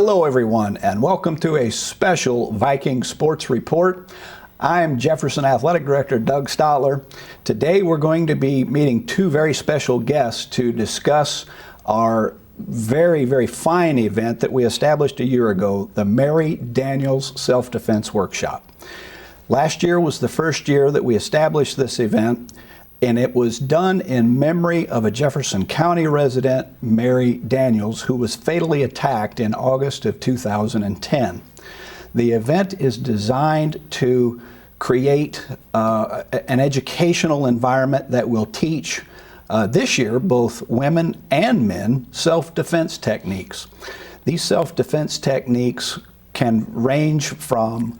Hello everyone, and welcome to a special Viking Sports Report. I'm Jefferson Athletic Director Doug Stotler. Today we're going to be meeting two very special guests to discuss our very fine event that we established a year ago, the Mary Daniels Self-Defense Workshop. Last year was the first year that we established this event, and it was done in memory of a Jefferson County resident, Mary Daniels, who was fatally attacked in August of 2010. The event is designed to create an educational environment that will teach this year both women and men self-defense techniques. These self-defense techniques can range from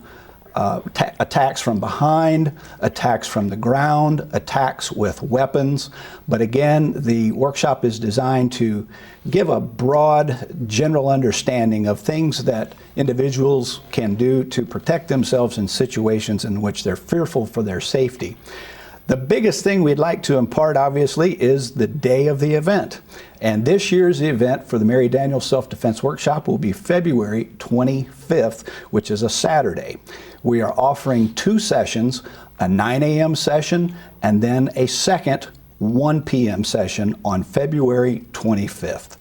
attacks from behind, attacks from the ground, attacks with weapons. But again, the workshop is designed to give a broad, general understanding of things that individuals can do to protect themselves in situations in which they're fearful for their safety. The biggest thing we'd like to impart, obviously, is the day of the event. And this year's event for the Mary Daniels Self-Defense Workshop will be February 25th, which is a Saturday. We are offering two sessions, a 9 a.m. session and then a second 1 p.m. session on February 25th.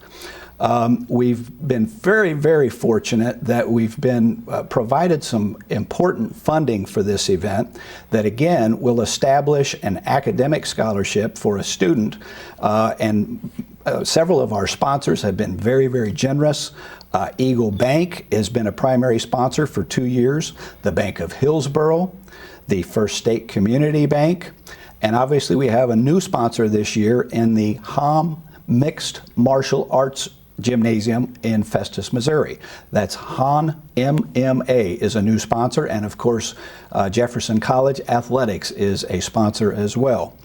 We've been very fortunate that we've been provided some important funding for this event that again will establish an academic scholarship for a student, and several of our sponsors have been very generous. Eagle Bank has been a primary sponsor for 2 years, the Bank of Hillsborough, the First State Community Bank, and obviously we have a new sponsor this year in the HOM Mixed Martial Arts Gymnasium in Festus, Missouri. That's Han MMA is a new sponsor, and of course Jefferson College Athletics is a sponsor as well.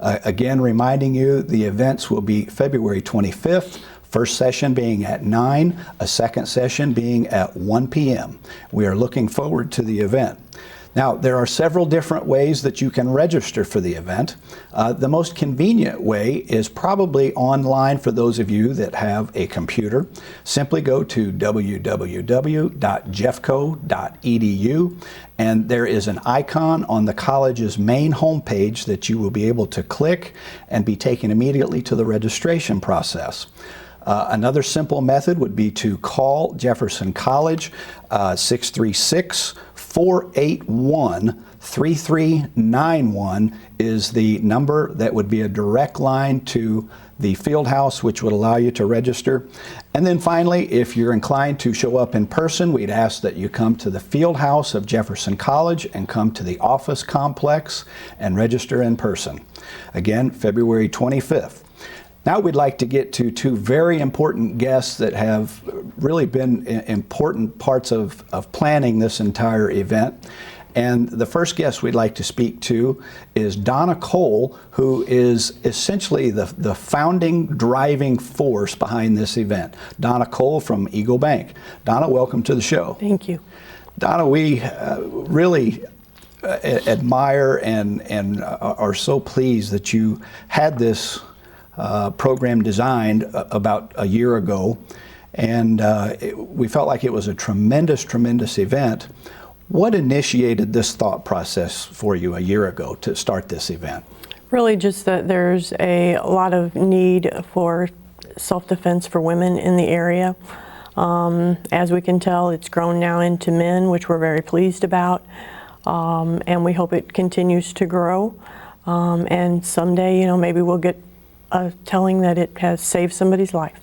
Again, reminding you, the events will be February 25th, first session being at 9, a second session being at 1 p.m. We are looking forward to the event. Now, there are several different ways that you can register for the event. The most convenient way is probably online for those of you that have a computer. Simply go to www.jeffco.edu, and there is an icon on the college's main homepage that you will be able to click and be taken immediately to the registration process. Another simple method would be to call Jefferson College. 636-481-3391 is the number that would be a direct line to the field house, which would allow you to register. And then finally, if you're inclined to show up in person, we'd ask that you come to the field house of Jefferson College and come to the office complex and register in person. Again, February 25th. Now we'd like to get to two very important guests that have really been important parts of planning this entire event. And the first guest we'd like to speak to is Donna Cole, who is essentially the founding driving force behind this event. Donna Cole from Eagle Bank. Donna, welcome to the show. Thank you. Donna, we really admire and are so pleased that you had this program designed about a year ago, and we felt like it was a tremendous event. What initiated this thought process for you a year ago to start this event? Really just that there's a lot of need for self-defense for women in the area. As we can tell, it's grown now into men, which we're very pleased about, and we hope it continues to grow, and someday, you know, maybe we'll get telling that it has saved somebody's life.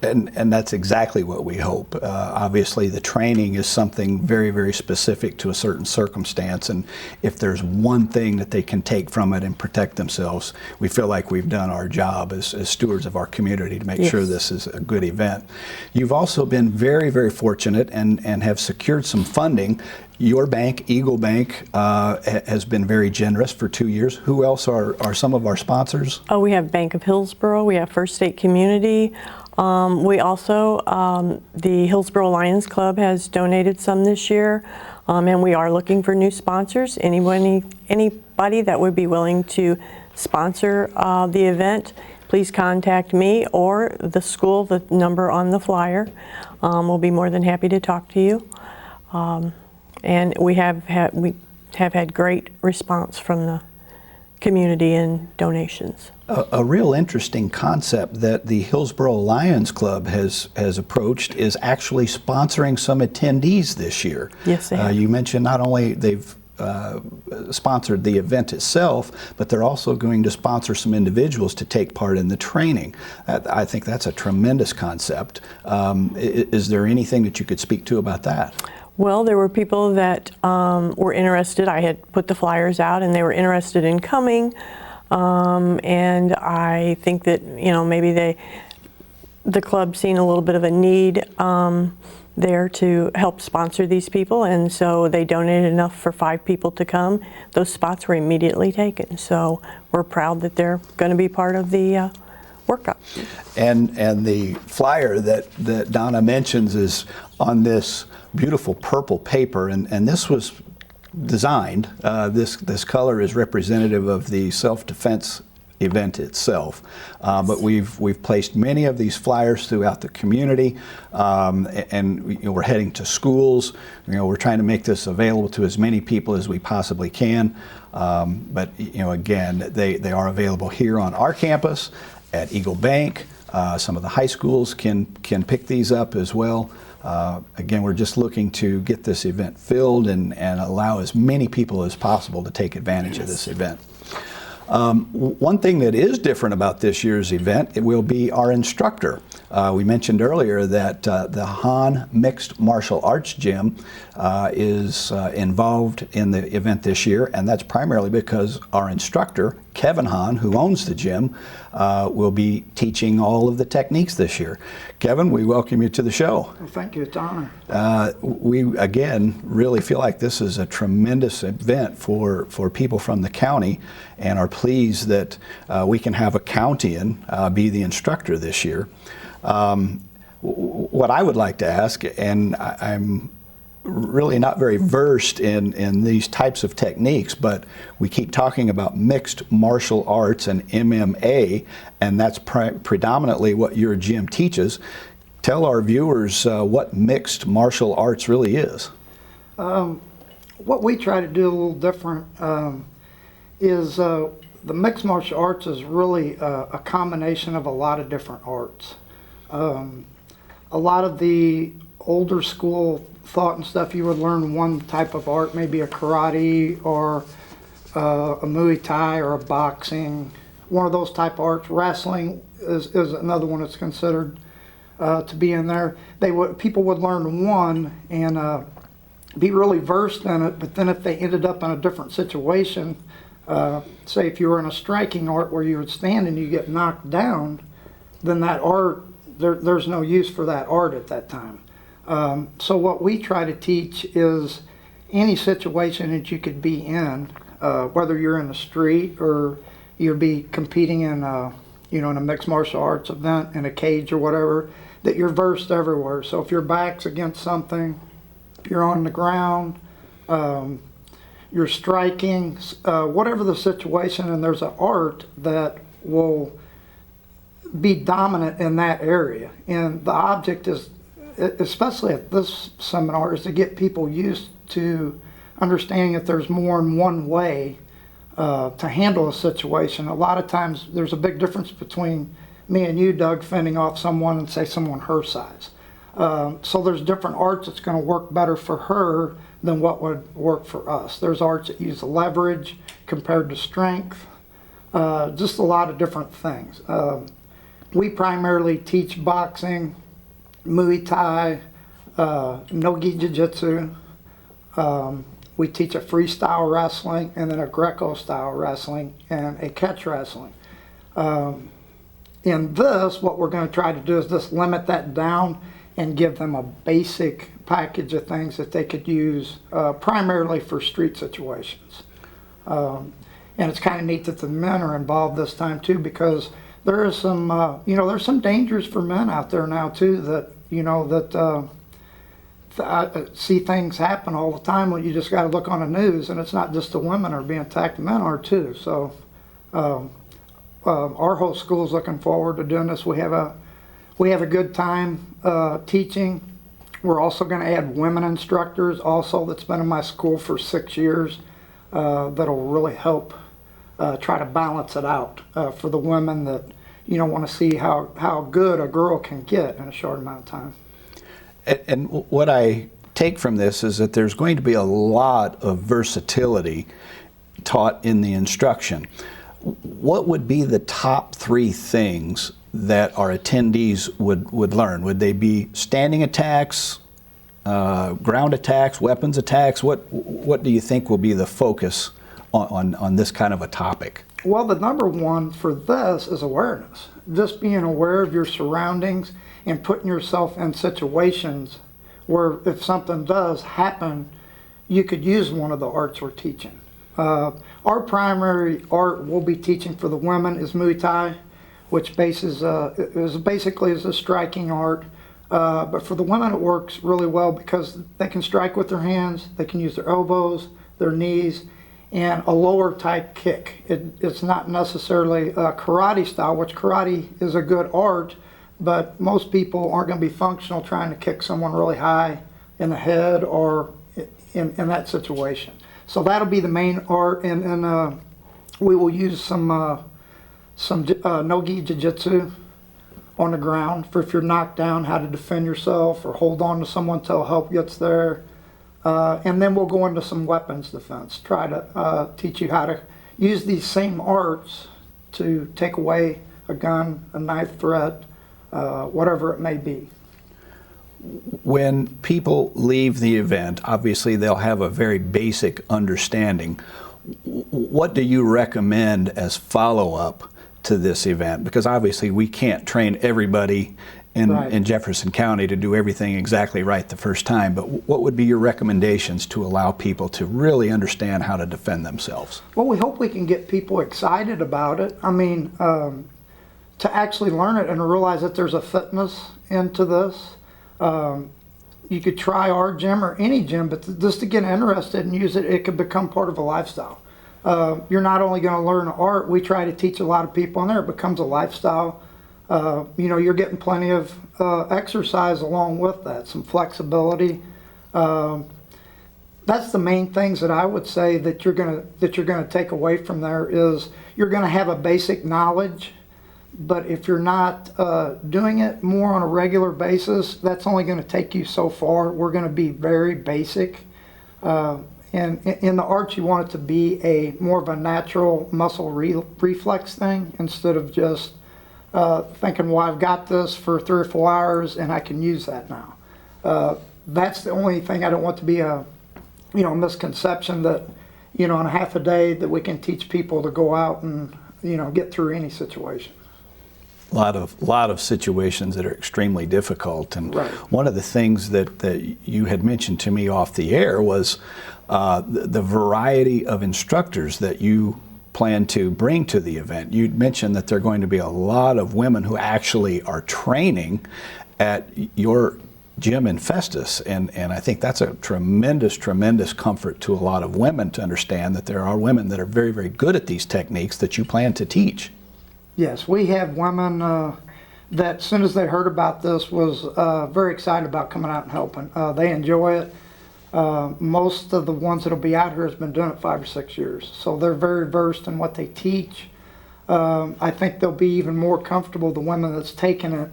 And that's exactly what we hope. Obviously, the training is something very specific to a certain circumstance, and if there's one thing that they can take from it and protect themselves, we feel like we've done our job as stewards of our community to make sure this is a good event. You've also been very fortunate and have secured some funding. Your bank, Eagle Bank, has been very generous for 2 years. Who else are some of our sponsors? Oh, we have Bank of Hillsborough, we have First State Community. We also, the Hillsborough Lions Club has donated some this year, and we are looking for new sponsors. Anybody that would be willing to sponsor the event, please contact me or the school, the number on the flyer. We'll be more than happy to talk to you. And we have had great response from the community and donations. A real interesting concept that the Hillsborough Lions Club has approached is actually sponsoring some attendees this year. Yes, they have. You mentioned not only they've sponsored the event itself, but they're also going to sponsor some individuals to take part in the training. I think that's a tremendous concept. Is there anything that you could speak to about that? Well, there were people that were interested. I had put the flyers out and they were interested in coming. And I think that, maybe the club's seen a little bit of a need there to help sponsor these people, and so they donated enough for 5 people to come. Those spots were immediately taken, so we're proud that they're going to be part of the workup. And the flyer that Donna mentions is on this beautiful purple paper, and this was designed. This color is representative of the self-defense event itself, but we've placed many of these flyers throughout the community, and we're heading to schools. We're trying to make this available to as many people as we possibly can. But again, they are available here on our campus at Eagle Bank. Some of the high schools can pick these up as well. Again, we're just looking to get this event filled and allow as many people as possible to take advantage of this event. One thing that is different about this year's event, it will be our instructor. We mentioned earlier that the Hahn Mixed Martial Arts Gym is involved in the event this year, and that's primarily because our instructor, Kevin Hahn, who owns the gym, will be teaching all of the techniques this year. Kevin, we welcome you to the show. Well, thank you. It's an honor. We, again, really feel like this is a tremendous event for people from the county, and are pleased that we can have a Countian be the instructor this year. What I would like to ask, and I'm really not very versed in these types of techniques, but we keep talking about mixed martial arts and MMA, and that's predominantly what your gym teaches. Tell our viewers what mixed martial arts really is. What we try to do a little different is the mixed martial arts is really a combination of a lot of different arts. A lot of the older school thought and stuff, you would learn one type of art, maybe a karate or a Muay Thai or a boxing, one of those type of arts. Wrestling is another one that's considered to be in there. People would learn one and be really versed in it, but then if they ended up in a different situation, say if you were in a striking art where you would stand and you get knocked down, then that art, there's no use for that art at that time. So what we try to teach is any situation that you could be in, whether you're in the street or you'll be competing in in a mixed martial arts event in a cage or whatever, that you're versed everywhere. So if your back's against something, you're on the ground, you're striking, whatever the situation, and there's an art that will be dominant in that area. And the object is, especially at this seminar, is to get people used to understanding that there's more than one way to handle a situation. A lot of times there's a big difference between me and you, Doug, fending off someone and say someone her size. So there's different arts that's going to work better for her than what would work for us. There's arts that use leverage compared to strength, just a lot of different things. We primarily teach boxing, Muay Thai, no-gi jiu-jitsu. We teach a freestyle wrestling and then a Greco-style wrestling and a catch wrestling. In this, what we're going to try to do is just limit that down and give them a basic package of things that they could use primarily for street situations. And it's kind of neat that the men are involved this time too, because there is some, there's some dangers for men out there now too that, I see things happen all the time when you just got to look on the news, and it's not just the women are being attacked, the men are too. So our whole school is looking forward to doing this. We have a good time teaching. We're also going to add women instructors also that's been in my school for 6 years that'll really help try to balance it out for the women that want to see how good a girl can get in a short amount of time. And what I take from this is that there's going to be a lot of versatility taught in the instruction. What would be the top 3 things that our attendees would learn? Would they be standing attacks, ground attacks, weapons attacks? What do you think will be the focus on this kind of a topic? Well, the number one for this is awareness. Just being aware of your surroundings and putting yourself in situations where if something does happen, you could use one of the arts we're teaching. Our primary art we'll be teaching for the women is Muay Thai, which basically is a striking art. But for the women it works really well because they can strike with their hands, they can use their elbows, their knees, and a lower type kick. It's not necessarily a karate style, which karate is a good art, but most people aren't going to be functional trying to kick someone really high in the head or in that situation. So that'll be the main art, and we will use some no-gi jiu-jitsu on the ground for if you're knocked down, how to defend yourself or hold on to someone till help gets there. And then we'll go into some weapons defense, try to teach you how to use these same arts to take away a gun, a knife threat, whatever it may be. When people leave the event, obviously they'll have a very basic understanding. What do you recommend as follow-up to this event? Because obviously we can't train everybody in Jefferson County to do everything exactly right the first time, but what would be your recommendations to allow people to really understand how to defend themselves? Well, we hope we can get people excited about it. I mean, to actually learn it and realize that there's a fitness into this. You could try our gym or any gym, but just to get interested and use it, it could become part of a lifestyle. You're not only going to learn art, we try to teach a lot of people in there, it becomes a lifestyle. You're getting plenty of exercise along with that, some flexibility. That's the main things that I would say that you're gonna take away from there is you're gonna have a basic knowledge, but if you're not doing it more on a regular basis, that's only going to take you so far. We're going to be very basic. And in the arts, you want it to be more of a natural muscle reflex thing instead of just thinking, well, I've got this for 3 or 4 hours and I can use that now. That's the only thing I don't want to be a misconception that, in a half a day that we can teach people to go out and, get through any situation. A lot of situations that are extremely difficult, and right. One of the things that you had mentioned to me off the air was the variety of instructors that you plan to bring to the event. You mentioned that there are going to be a lot of women who actually are training at your gym in Festus, and I think that's a tremendous comfort to a lot of women to understand that there are women that are very, very good at these techniques that you plan to teach. Yes, we have women that as soon as they heard about this was very excited about coming out and helping. They enjoy it. Most of the ones that will be out here has been doing it 5 or 6 years. So they're very versed in what they teach. I think they'll be even more comfortable, the women that's taken it,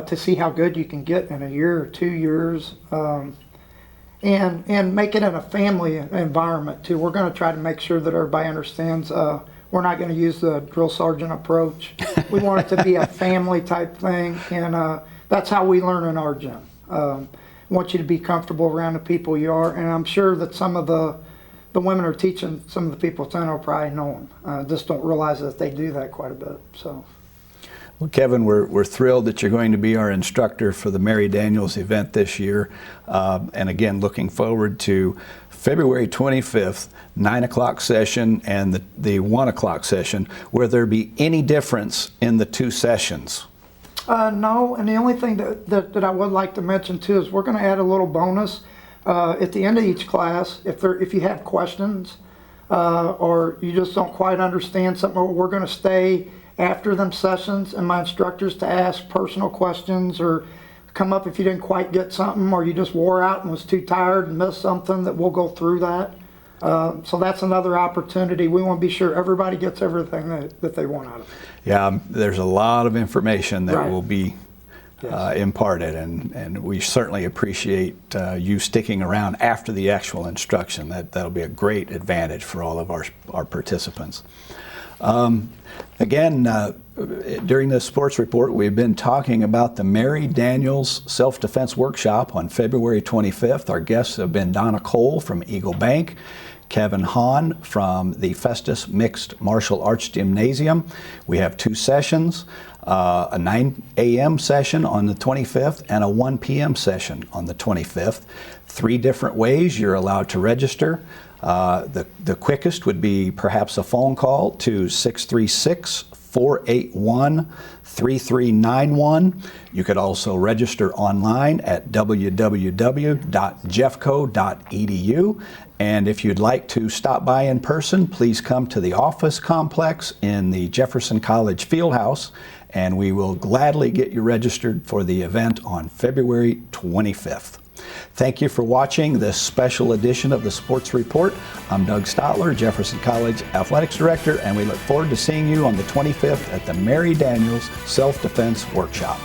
to see how good you can get in a year or 2 years. And make it in a family environment too. We're going to try to make sure that everybody understands we're not going to use the drill sergeant approach. We want it to be a family type thing, and that's how we learn in our gym. Want you to be comfortable around the people you are, and I'm sure that some of the women are teaching some of the people at will probably know them. Just don't realize that they do that quite a bit. So. Well, Kevin, we're thrilled that you're going to be our instructor for the Mary Daniels event this year, and again, looking forward to February 25th, 9 o'clock session and the 1 o'clock session. Will there be any difference in the 2 sessions? No, and the only thing that I would like to mention too is we're going to add a little bonus at the end of each class. If you have questions, or you just don't quite understand something, we're going to stay after them sessions and my instructors to ask personal questions or come up if you didn't quite get something or you just wore out and was too tired and missed something, that we'll go through that. So that's another opportunity. We want to be sure everybody gets everything that they want out of it. Yeah, there's a lot of information that Right. will be imparted, and we certainly appreciate you sticking around after the actual instruction. That'll be a great advantage for all of our participants. Again, during this sports report, we've been talking about the Mary Daniels Self-Defense Workshop on February 25th. Our guests have been Donna Cole from Eagle Bank, Kevin Hahn from the Festus Mixed Martial Arts Gymnasium. We have 2 sessions, a 9 a.m. session on the 25th and a 1 p.m. session on the 25th. 3 different ways you're allowed to register. The quickest would be perhaps a phone call to 636-481-3391. You could also register online at www.jeffco.edu. And if you'd like to stop by in person, please come to the office complex in the Jefferson College Fieldhouse, and we will gladly get you registered for the event on February 25th. Thank you for watching this special edition of the Sports Report. I'm Doug Stotler, Jefferson College Athletics Director, and we look forward to seeing you on the 25th at the Mary Daniels Self-Defense Workshop.